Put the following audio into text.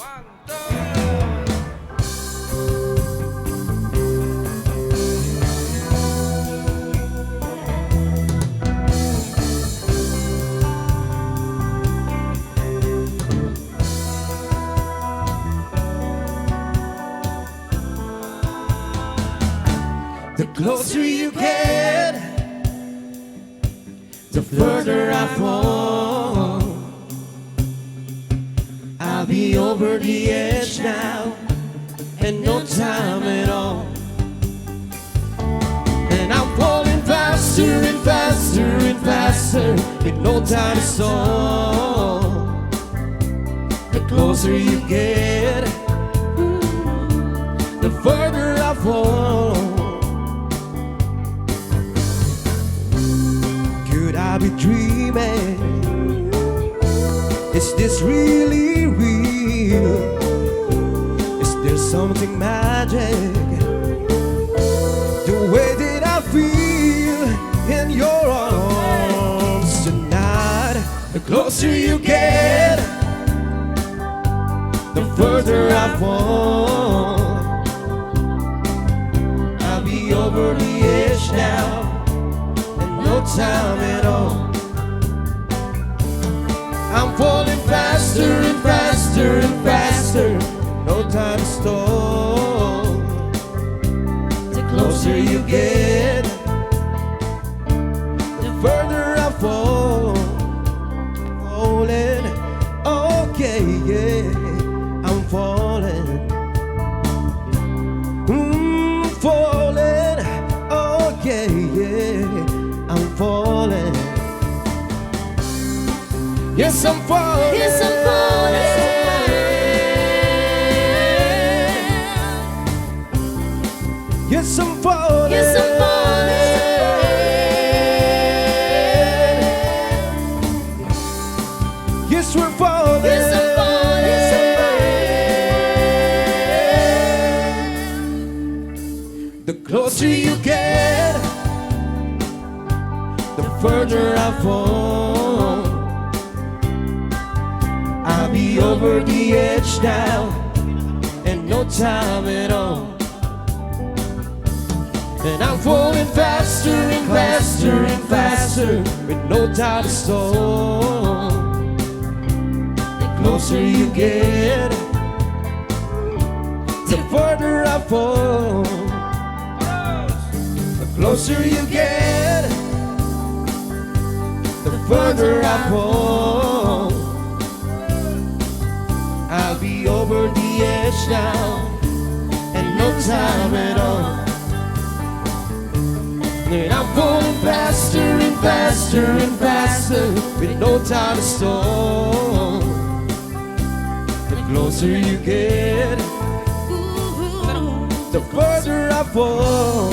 The closer you get, the further I fall. I'll be over the edge now, and no time at all. And I'm falling faster and faster and faster, with no time to stall. The closer you get, the further I fall. I be dreaming? Is this really real? Is there something magic? The way that I feel in your arms tonight. The closer you get, the further I fall. I'll be over the edge now, no time at all. I'm falling faster and faster and faster, no time to stall. The closer you get, the further I fall. Falling, okay, yeah, I'm falling. Falling, okay, yeah, I'm falling. Yes, I'm falling. Yes, I'm falling. Yes, I'm falling. Yes, I'm falling. Yes, we're falling. Yes, I'm falling. The closer you get, the further I fall. I'll be over the edge now, and no time at all. And I'm falling faster and faster and faster, with no time to stall. The closer you get, the further I fall. The closer you get, the further I fall. I'll be over the edge now, and no time at all. And I'm falling faster and faster and faster, with no time to stall. The closer you get, the further I fall.